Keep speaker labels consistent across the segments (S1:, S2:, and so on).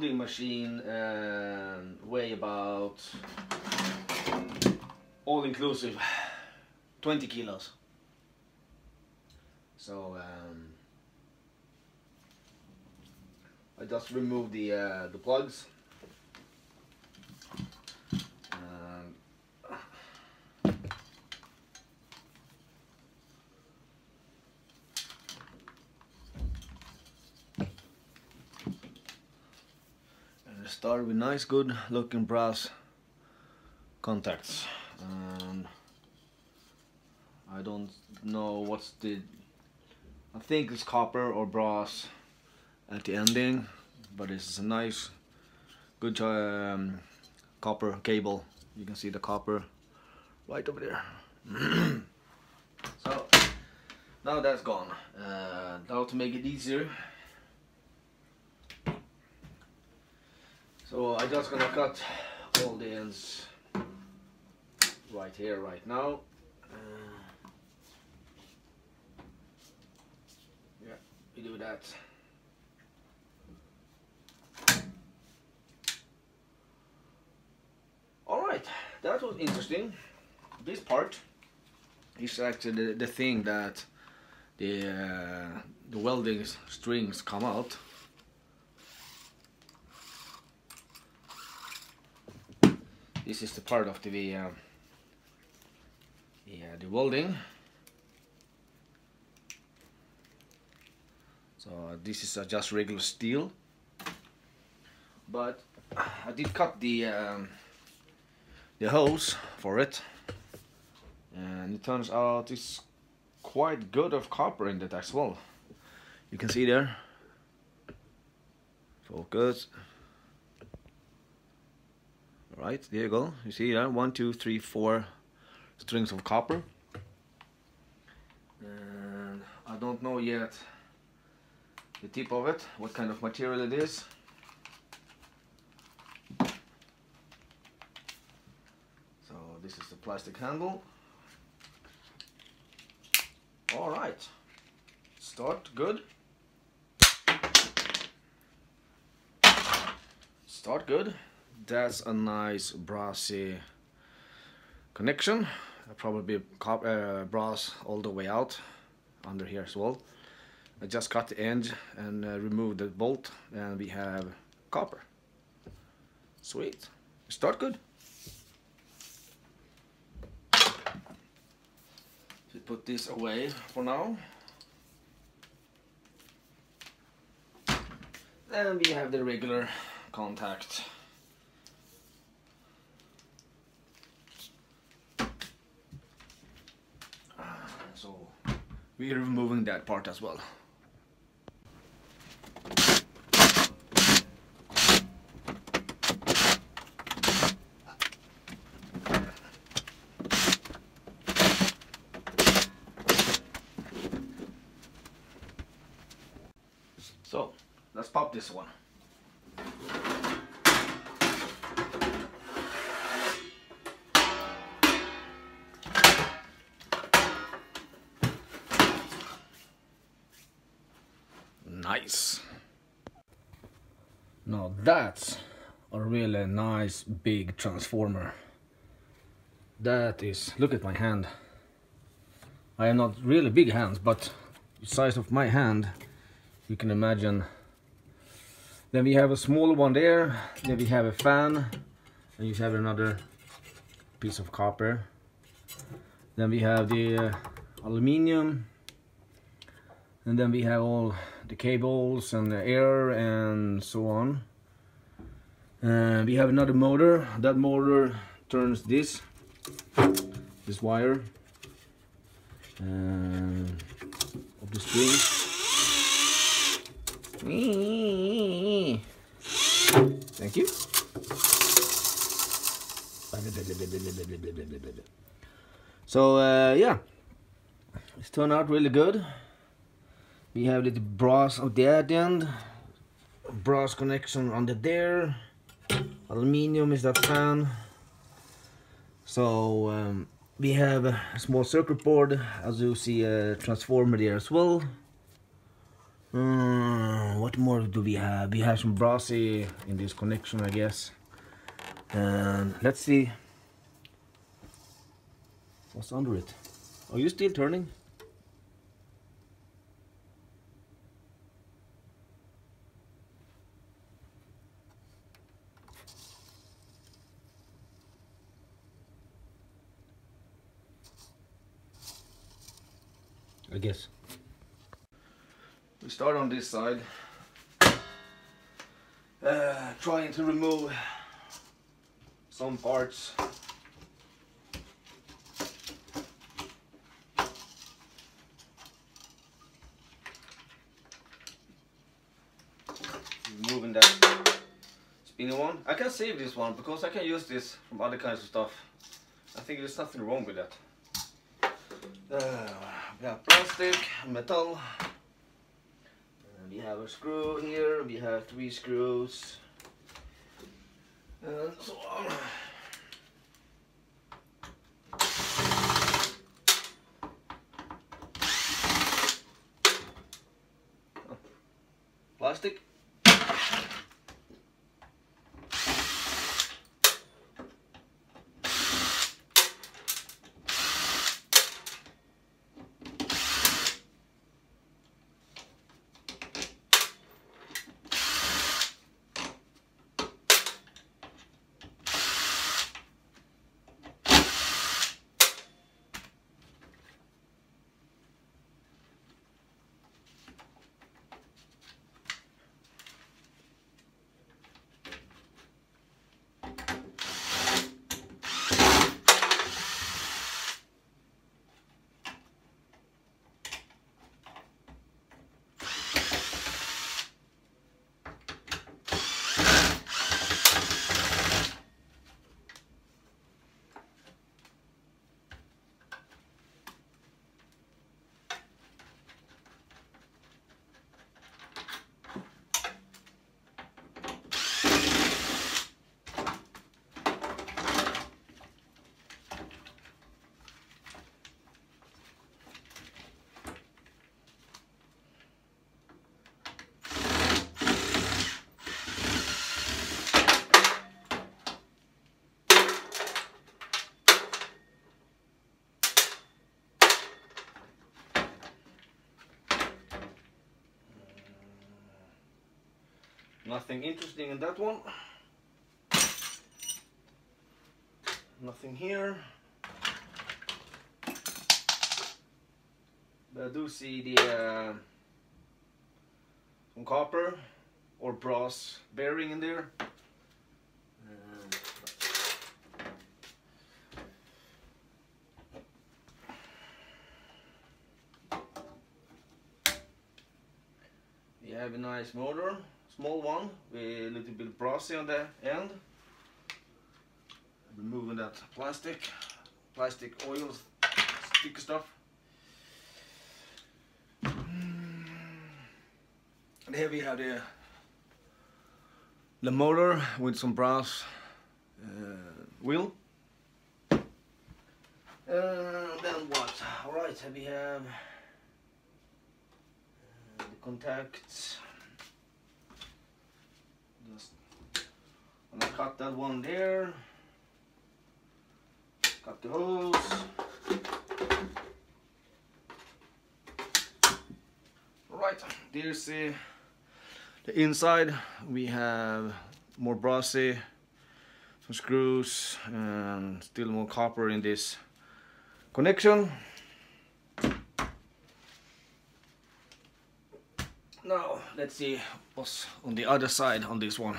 S1: welding machine weigh about, all inclusive, 20 kilos. So I just removed the plugs. Start with nice, good looking brass contacts, and I don't know what's I think it's copper or brass at the ending, but it's a nice, good copper cable. You can see the copper right over there. So now that's gone. Now to make it easier, so I'm just gonna cut all the ends right here, right now. Yeah, we do that. Alright, that was interesting. This part is actually the thing that the welding strings come out. This is the part of the welding. So this is just regular steel, but I did cut the hose for it, and it turns out it's quite good of copper in that as well. You can see there. Focus. Right, there you go. You see that 1, 2, 3, 4 strings of copper, and I don't know yet the tip of it, what kind of material it is. So this is the plastic handle. All right, start good. Start good. That's a nice brassy connection. Probably brass all the way out under here as well. I just cut the end and removed the bolt, and we have copper. Sweet. Start good. So put this away for now. And we have the regular contact. So we're removing that part as well. So let's pop this one. Nice. Now that's a really nice big transformer. That is, look at my hand. I have not really big hands, but the size of my hand, you can imagine. Then we have a small one there, then we have a fan, and you have another piece of copper. Then we have the aluminium, and then we have all the cables and the air and so on. We have another motor. That motor turns this wire of the string. Thank you. So yeah, it's turned out really good. We have little brass at the end, brass connection under there, aluminium is that fan. So we have a small circuit board, as you see a transformer there as well. What more do we have? We have some brassy in this connection, I guess. And let's see what's under it. Are you still turning? I guess. We start on this side, trying to remove some parts. Removing that spinning one. I can save this one because I can use this from other kinds of stuff. I think there's nothing wrong with that. We have plastic, metal. We have a screw here, we have 3 screws, and so on. Plastic. Nothing interesting in that one. Nothing here. But I do see the some copper or brass bearing in there. We have a nice motor. Small one with a little bit brassy on the end. Removing that plastic oil sticky stuff. And here we have the motor with some brass wheel. Then what? Alright, we have the contacts. I'm gonna cut that one there. Cut the hose. Right, there's the inside. We have more brassy, some screws, and still more copper in this connection. Now let's see what's on the other side on this one.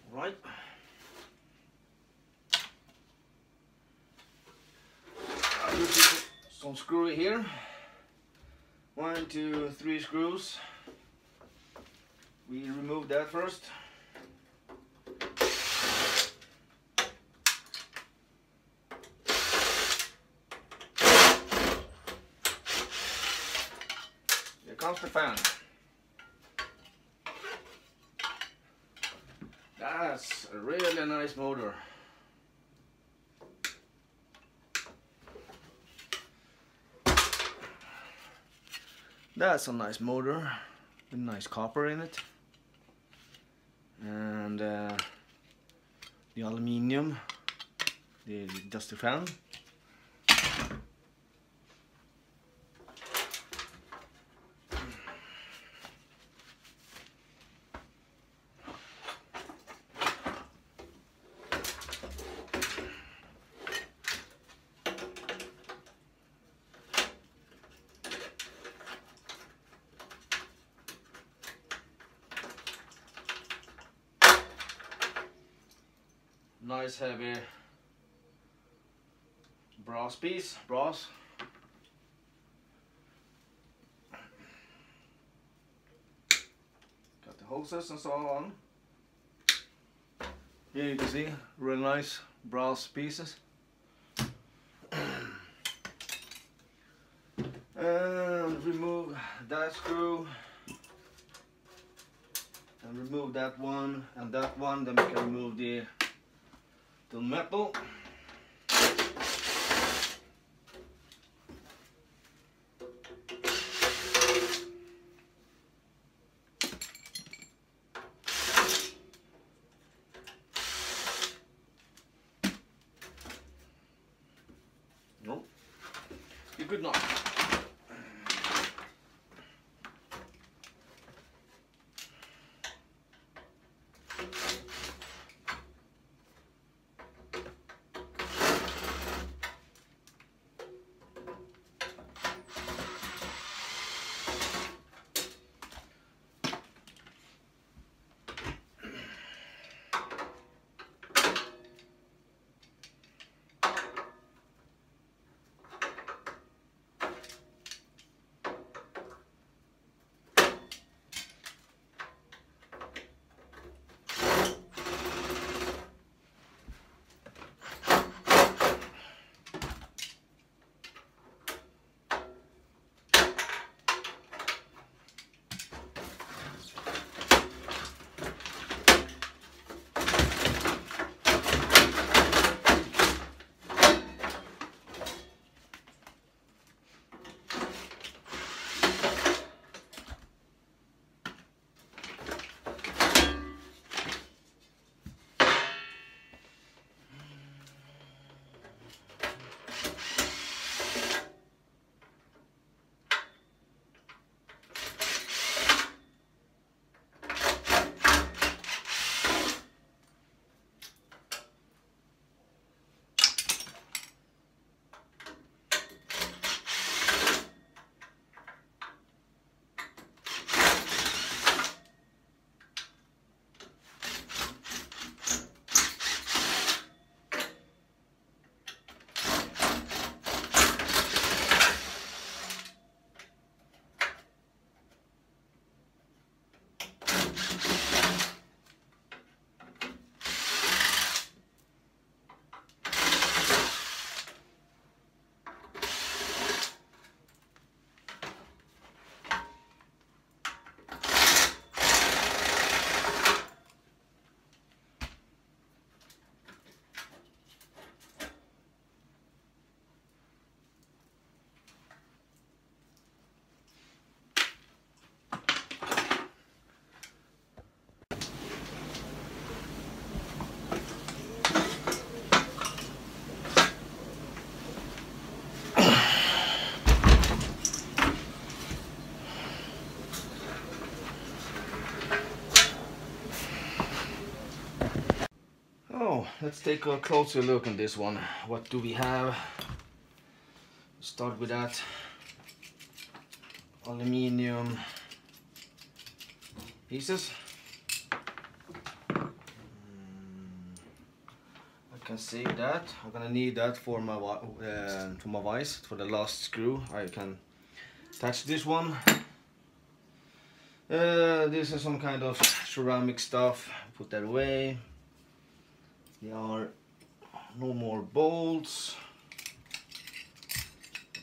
S1: Right. I'll use some screw here. 1, 2, 3 screws. We remove that first. Here comes the fan. That's a really nice motor. That's a nice motor with nice copper in it, and the aluminium, just the fan. Nice heavy brass piece, brass. Got the hoses and so on. Here you can see really nice brass pieces. And remove that screw. And remove that one and that one, then we can remove the metal. No, you could not. Let's take a closer look on this one. What do we have? Start with that aluminium pieces. I can save that. I'm gonna need that for my vise, for the last screw. I can attach this one. This is some kind of ceramic stuff. Put that away. There are no more bolts.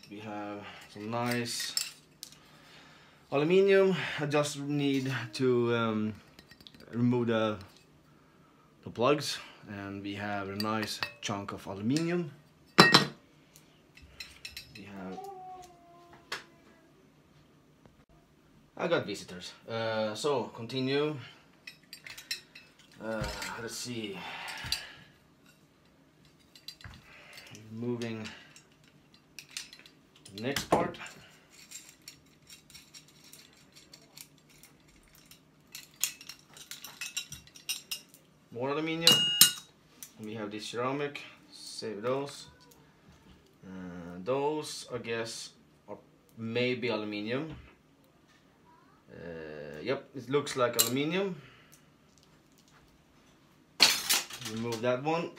S1: We have some nice aluminium. I just need to remove the the plugs, and we have a nice chunk of aluminium. We have, I got visitors, so continue. Let's see, moving the next part. More aluminium. We have this ceramic, save those. Those, I guess, are maybe aluminium. Yep, it looks like aluminium. Remove that one.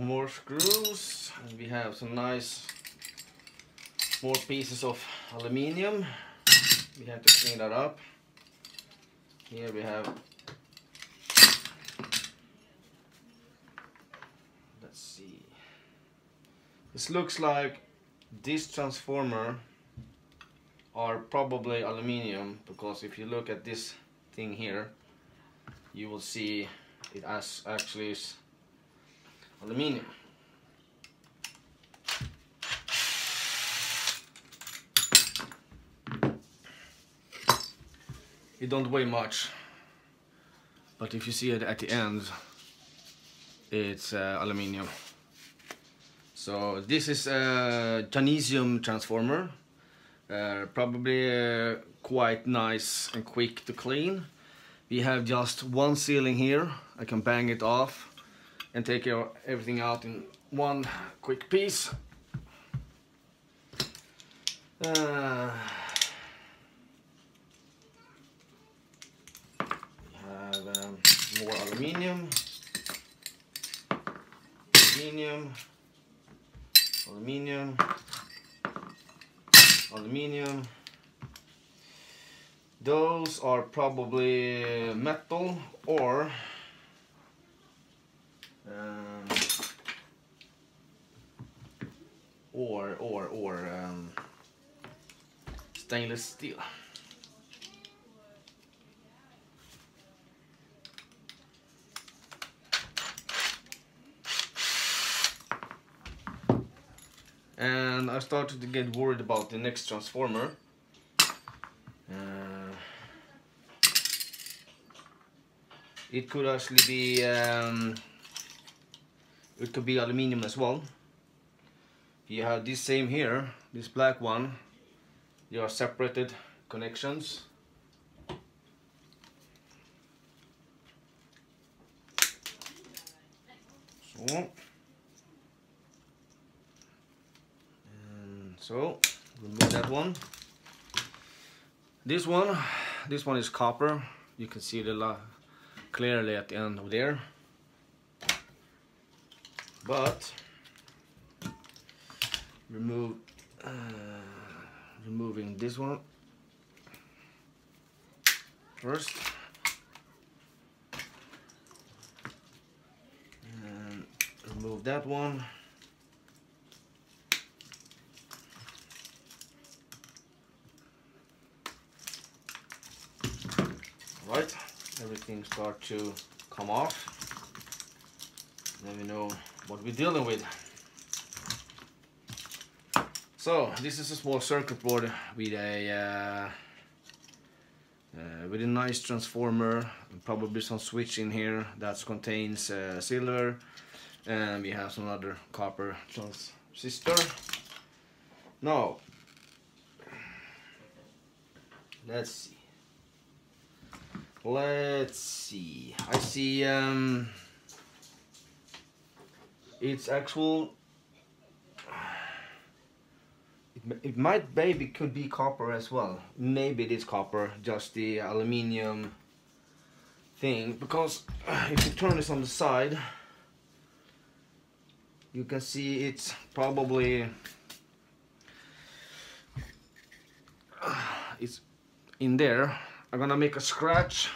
S1: More screws, and we have some nice small pieces of aluminium. We have to clean that up. Here we have, let's see, this looks like this transformer are probably aluminium, because if you look at this thing here, you will see it actually is aluminium. It don't weigh much, but if you see it at the end, it's aluminium. So this is a Johnny transformer, probably quite nice and quick to clean. We have just one sealing here. I can bang it off and take everything out in one quick piece. We have more aluminium, aluminium, aluminium, aluminium. Those are probably metal or stainless steel. And I started to get worried about the next transformer. It could actually be it could be aluminium as well. You have this same here, this black one. They are separated connections. So remove that one. This one is copper. You can see the clearly at the end of there. But removing this one first, and remove that one. Right, everything start to come off. Then we know what we're dealing with. So this is a small circuit board with a nice transformer, and probably some switch in here that contains silver, and we have some other copper transistor. Now let's see. I see it's actual. It might maybe could be copper as well. Maybe it is copper, just the aluminium thing. Because if you turn this on the side, you can see it's probably it's in there. I'm gonna make a scratch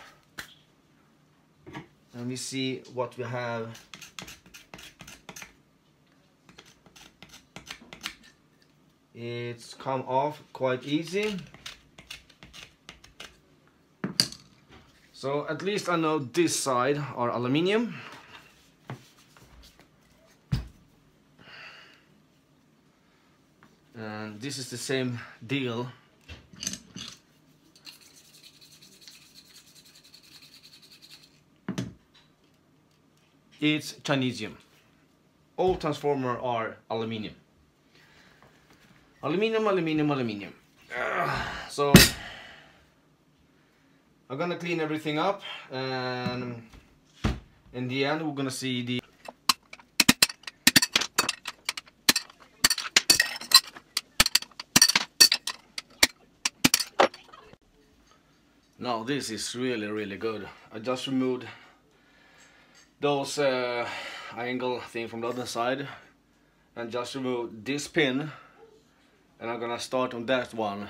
S1: and we see what we have. It's come off quite easy. So at least I know this side are aluminium. And this is the same deal. It's Chinesium. All transformers are aluminium. Aluminium, aluminium, aluminium. So I'm gonna clean everything up, and in the end we're gonna see the now this is really good. I just removed those angle thing from the other side and just removed this pin, and I'm gonna start on that one.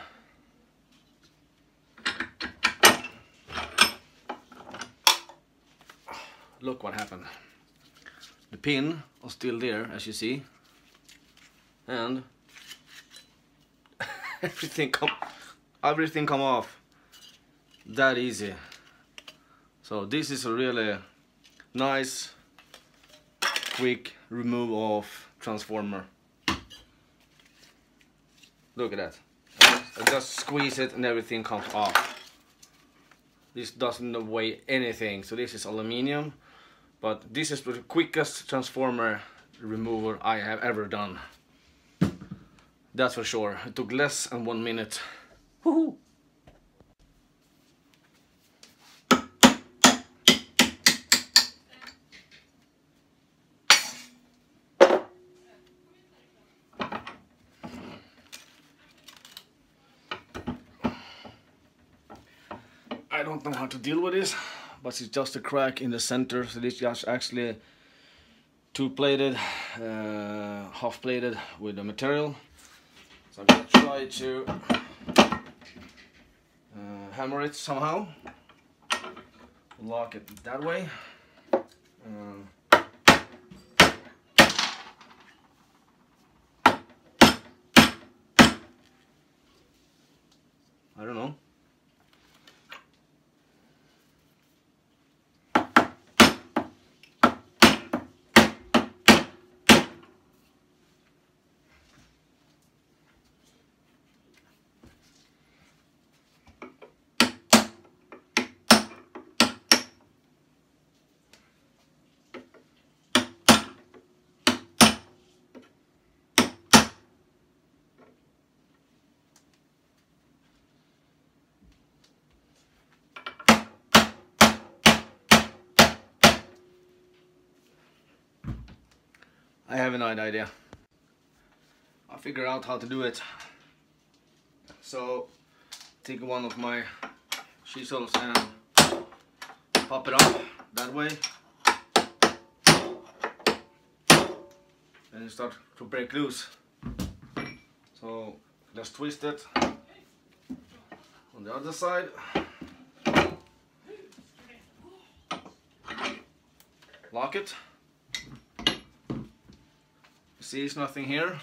S1: Look what happened. The pin was still there, as you see, and everything come off that easy. So this is a really nice quick remove of transformer. Look at that. I just squeeze it and everything comes off. This doesn't weigh anything, so this is aluminium, but this is the quickest transformer remover I have ever done. That's for sure. It took less than 1 minute. Woohoo! I don't know how to deal with this, but it's just a crack in the center, so this is just actually two-plated, half-plated with the material. So I'm gonna try to hammer it somehow, lock it that way. I don't know. I have an idea. I'll figure out how to do it. So take one of my chisels and pop it up that way, and start to break loose. So just twist it on the other side. Lock it. See, it's nothing here.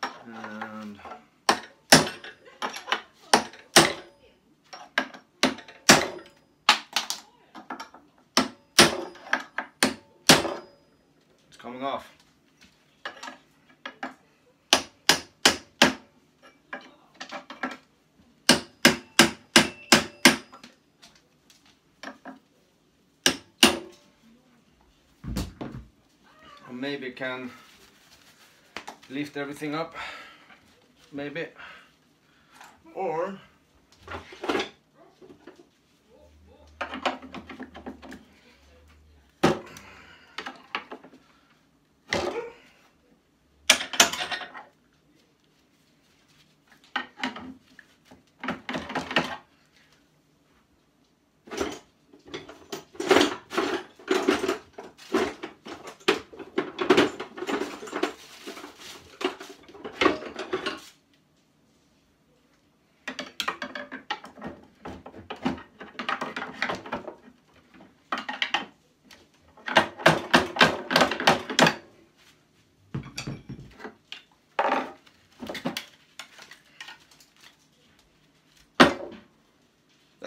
S1: And it's coming off. Maybe can lift everything up, maybe, or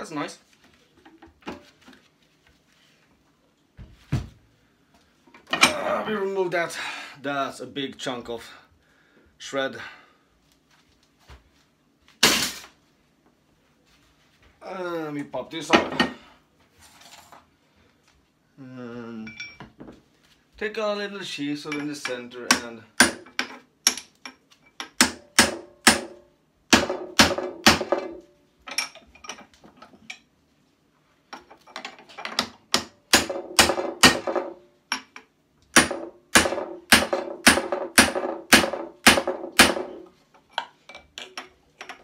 S1: that's nice. We remove that. That's a big chunk of shred. And we pop this up. And take a little chisel in the center and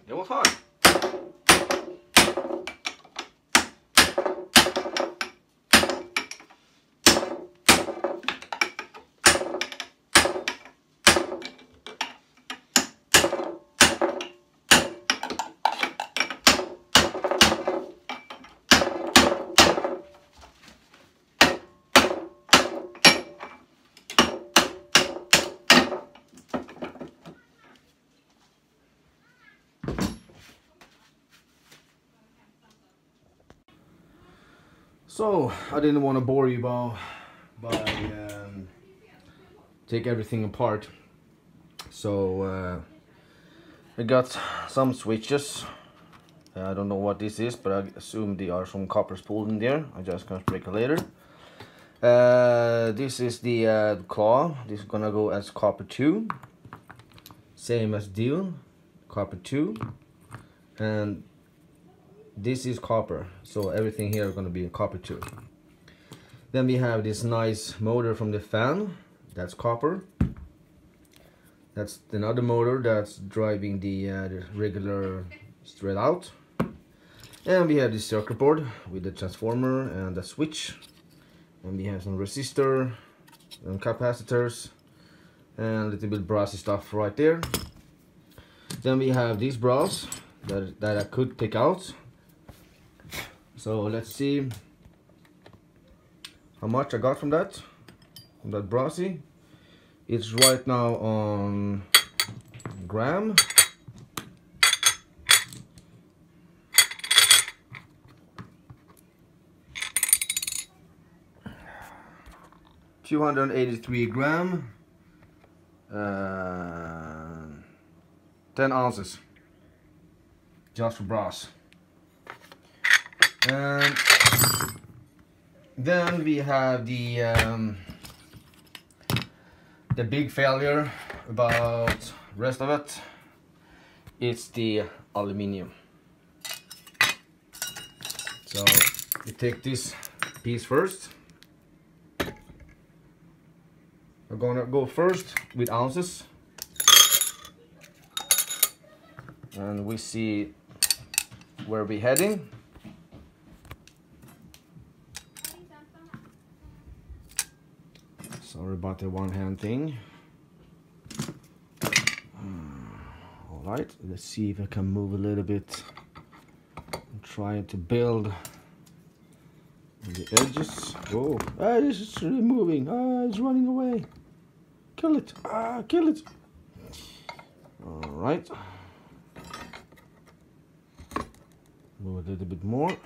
S1: it was hard. So I didn't want to bore you by take everything apart. So I got some switches. I don't know what this is, but I assume they are some copper spool in there. I just gonna break it later. This is the claw. This is gonna go as copper 2. Same as deal, copper 2. And this is copper, so everything here is going to be copper 2. Then we have this nice motor from the fan, that's copper. That's another motor that's driving the regular straight out. And we have this circuit board with the transformer and the switch. And we have some resistor and capacitors and a little bit brassy stuff right there. Then we have these brass that I could take out. So let's see how much I got from that brassy. It's right now on gram. $283 grams, 10 ounces, just for brass. And then we have the big failure about rest of it. It's the aluminium. So we take this piece first. We're gonna go first with ounces, and we see where we're heading. Sorry about the one hand thing. Alright, let's see if I can move a little bit. I'm trying to build the edges. Whoa, this is really moving. It's running away. Kill it. Kill it. Alright. Move a little bit more.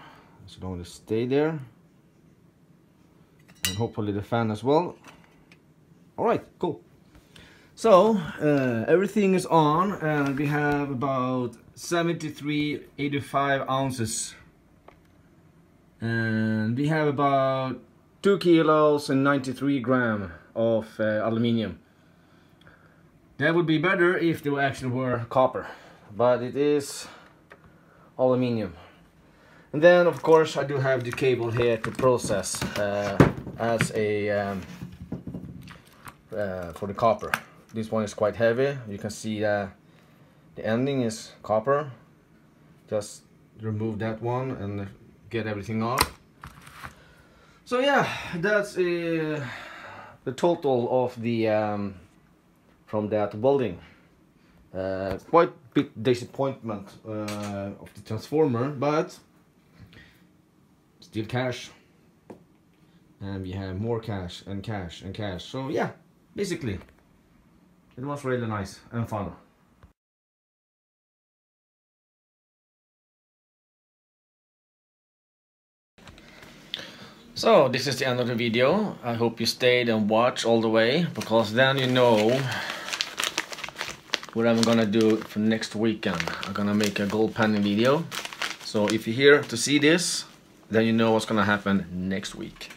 S1: So don't just stay there. And hopefully the fan as well. Alright, cool. So everything is on, and we have about 73.85 ounces. And we have about 2 kilos and 93 grams of aluminium. That would be better if they actually were copper, but it is aluminium. And then of course I do have the cable here to process as a for the copper. This one is quite heavy. You can see the ending is copper. Just remove that one and get everything off. So yeah, that's the total of the from that welding. Quite big disappointment of the transformer, but still cash. And we have more cash and cash and cash. So yeah, basically it was really nice and fun. So this is the end of the video. I hope you stayed and watched all the way, because then you know what I'm gonna do for next weekend. I'm gonna make a gold panning video. So if you're here to see this, then you know what's gonna happen next week.